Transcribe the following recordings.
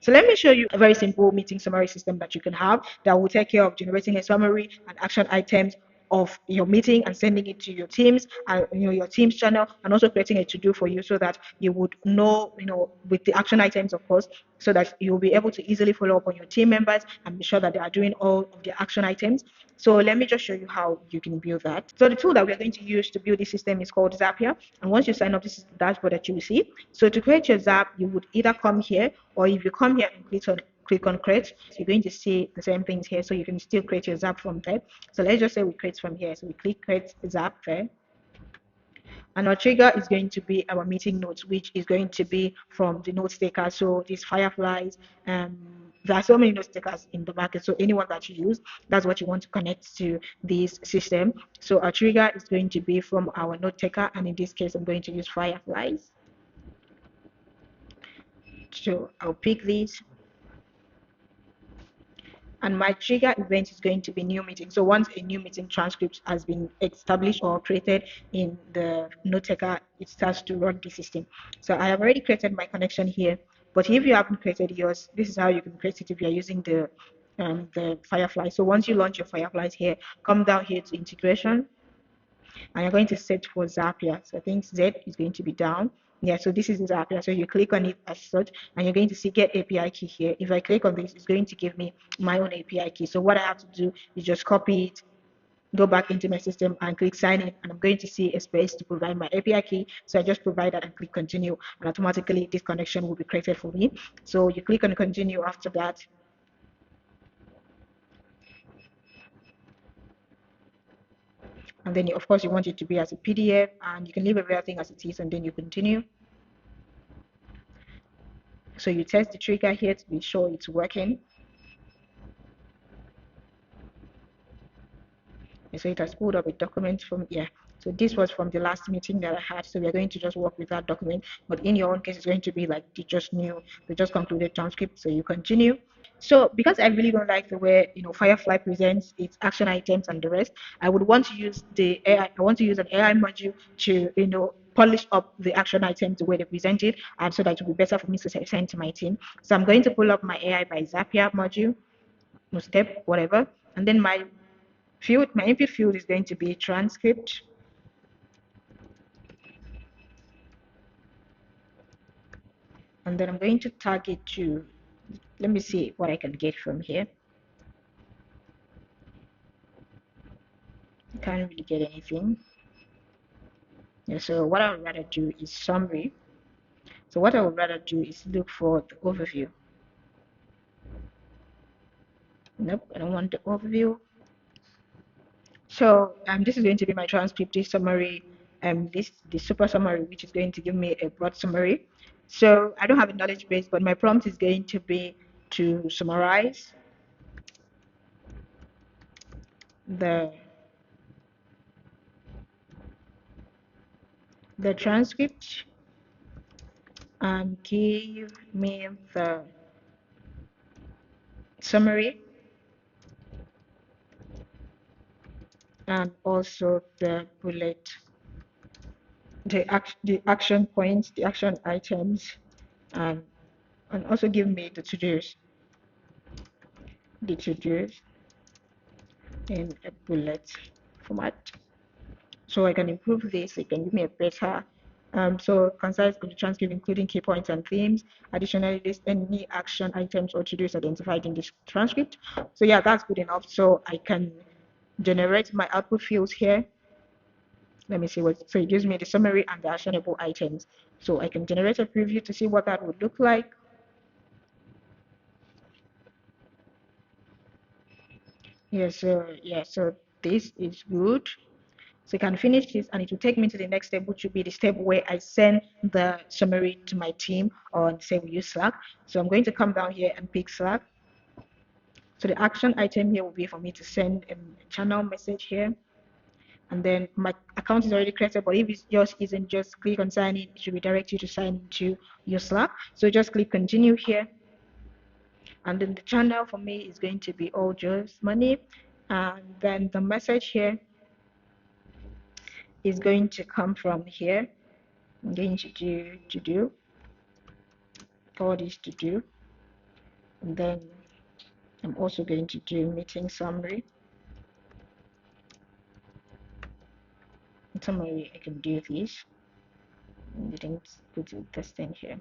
So let me show you a very simple meeting summary system that you can have that will take care of generating a summary and action items of your meeting and sending it to your teams and your team's channel, and also creating a to-do for you so that you would know, with the action items, of course, so that you'll be able to easily follow up on your team members and be sure that they are doing all of their action items. So let me just show you how you can build that. So the tool that we're going to use to build this system is called Zapier. And once you sign up, this is the dashboard that you will see. So to create your Zap, you would either come here, or if you come here and click on create, you're going to see the same things here. So you can still create your Zap from there. So let's just say we create from here. So we click create Zap there. And our trigger is going to be our meeting notes, which is going to be from the note taker. So these Fireflies, there are so many note takers in the market. So anyone that you use, that's what you want to connect to this system. So our trigger is going to be from our note taker. And in this case, I'm going to use Fireflies. So I'll pick these. And my trigger event is going to be new meeting. So once a new meeting transcript has been established or created in the note taker, it starts to run the system. So I have already created my connection here, but if you haven't created yours, this is how you can create it if you're using the Firefly. So once you launch your Fireflies here, come down here to integration, and you're going to search for Zapier. So I think Z is going to be down. Yeah, so this is Zapier. So you click on it as such, and you're going to see get API key here. If I click on this, it's going to give me my own API key. So what I have to do is just copy it, go back into my system and click sign in, and I'm going to see a space to provide my API key. So I just provide that and click continue, and automatically this connection will be created for me. So you click on continue after that. And then, of course, you want it to be as a PDF, and you can leave everything as it is, and then you continue. So you test the trigger here to be sure it's working. And so it has pulled up a document from, yeah. So this was from the last meeting that I had. So we're going to just work with that document. But in your own case, it's going to be like they just concluded transcript. So you continue. So because I really don't like the way Firefly presents its action items and the rest, I would want to use the AI. I want to use an AI module to polish up the action items the way they present it, and so that it will be better for me to send to my team. So I'm going to pull up my AI by Zapier module, step whatever, and then my input field is going to be transcript. And then I'm going to tag it to, let me see what I can get from here. I can't really get anything. Yeah, so what I would rather do is summary. So what I would rather do is look for the overview. Nope, I don't want the overview. So this is going to be my transcript summary, the super summary, which is going to give me a broad summary. So I don't have a knowledge base, but my prompt is going to be to summarize the transcript and give me the summary and also the bullet, the action points, the action items, and also give me the to-dos, in a bullet format, so I can improve this. It can give me a better so concise of the transcript, including key points and themes. Additionally, list any action items or to-dos identified in this transcript. So yeah, that's good enough. So I can generate my output fields here. Let me see what, so it gives me the summary and the actionable items. So I can generate a preview to see what that would look like. So this is good. So I can finish this, and it will take me to the next step, which will be the step where I send the summary to my team, or say we use Slack. So I'm going to come down here and pick Slack. So the action item here will be for me to send a channel message here. And then my account is already created, but if yours isn't, just click on sign in. It should redirect you to sign into your Slack. So just click continue here. And then the channel for me is going to be all Joe's money. And then the message here is going to come from here. I'm going to do all this to do. And then I'm also going to do meeting summary. Summary, I can do this. I didn't put this thing here.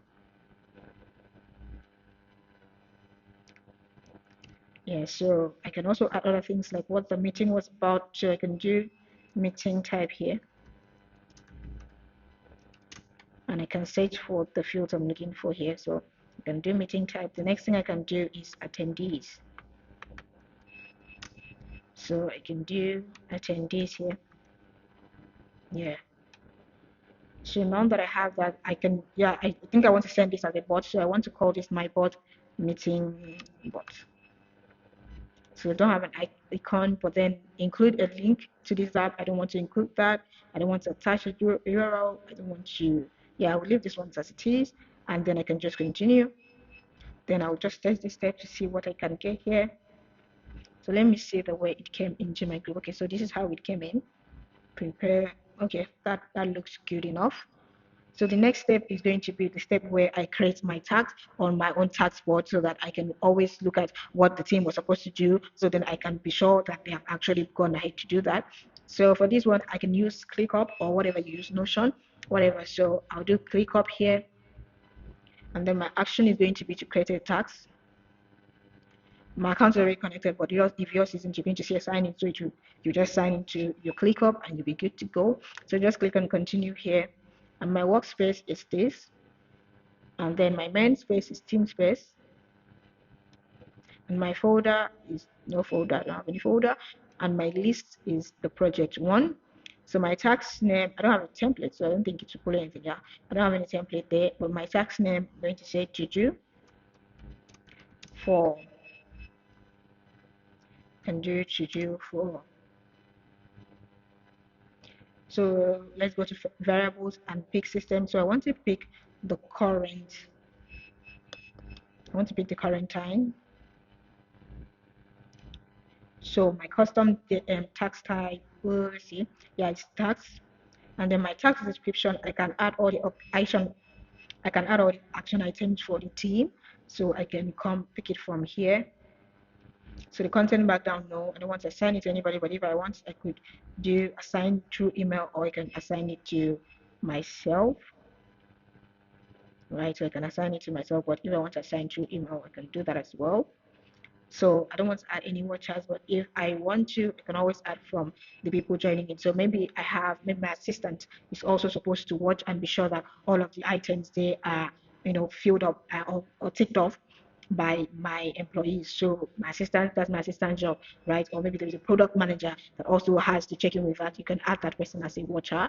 Yeah, so I can also add other things like what the meeting was about. So I can do meeting type here, and I can search for the fields I'm looking for here. So I can do meeting type. The next thing I can do is attendees. So I can do attendees here. Yeah. So now that I have that, I can, yeah, I think I want to send this as a bot. So I want to call this my bot meeting bot. So I don't have an icon, but then include a link to this app. I don't want to include that. I don't want to attach a URL. I don't want to, yeah, I will leave this one as it is. And then I can just continue. Then I'll just test this step to see what I can get here. So let me see the way it came into my group. Okay, so this is how it came in. Prepare. Okay, that looks good enough. So the next step is going to be the step where I create my tags on my own task board so that I can always look at what the team was supposed to do, so then I can be sure that they have actually gone ahead to do that. So for this one, I can use ClickUp or whatever you use, Notion, whatever. So I'll do ClickUp here, and then my action is going to be to create a task. My account's already connected, but if yours isn't, you're going to see a sign in, so you just sign into your ClickUp and you'll be good to go. So just click on continue here, and my workspace is this. And then my main space is team space, and my folder is no folder, I don't have any folder, and my list is the project one. So my tax name, I don't have a template, so I don't think it should pull anything. Yeah, I don't have any template there, but my tax name, I'm going to say to do for, can do to do for. So let's go to variables and pick system. So I want to pick the current, time. So my custom tax type, let's see, yeah, it's tax. And then my tax description, I can add all the action items for the team. So I can come pick it from here. So the content background, no, I don't want to assign it to anybody, but if I want, I could do assign through email, or I can assign it to myself. Right, so I can assign it to myself, but if I want to assign through email, I can do that as well. So I don't want to add any more chats, but if I want to, I can always add from the people joining in. So maybe maybe my assistant is also supposed to watch and be sure that all of the items they are, filled up or ticked off by my employees. So that's my assistant's job, right? Or maybe there's a product manager that also has to check in with that. You can add that person as a watcher.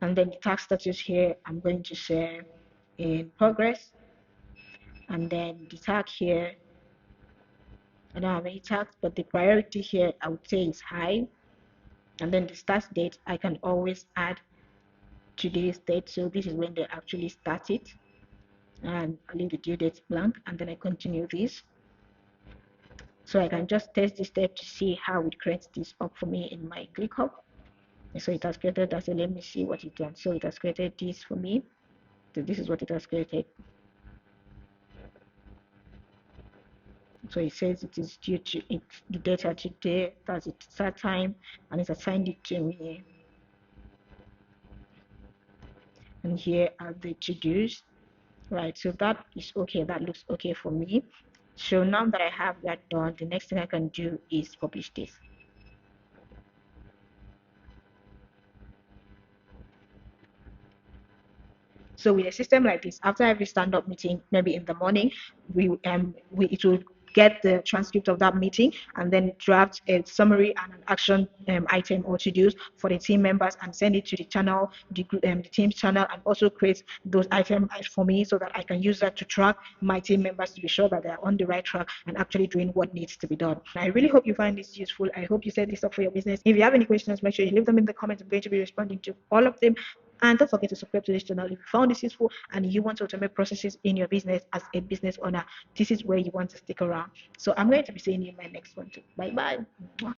And then the task status here, I'm going to say in progress. And then the tag here, I don't have any tags, but the priority here I would say is high. And then the start date, I can always add today's date. So this is when they actually start it. And I leave the due date blank, and then I continue this. So I can just test this step to see how it creates this up for me in my ClickUp. So it has created that. So let me see what it done. So it has created this for me. So this is what it has created. So it says it is due to the data today, that's its start time, and it's assigned it to me. And here are the to-dos, right? So that is okay, that looks okay for me. So now that I have that done, the next thing I can do is publish this. So with a system like this, after every stand-up meeting, maybe in the morning, it will get the transcript of that meeting and then draft a summary and an action item or to-dos for the team members and send it to the channel, the team's channel, and also create those items for me so that I can use that to track my team members to be sure that they are on the right track and actually doing what needs to be done. I really hope you find this useful. I hope you set this up for your business. If you have any questions, make sure you leave them in the comments. I'm going to be responding to all of them. And don't forget to subscribe to this channel if you found this useful and you want to automate processes in your business as a business owner. This is where you want to stick around. So I'm going to be seeing you in my next one too. Bye bye.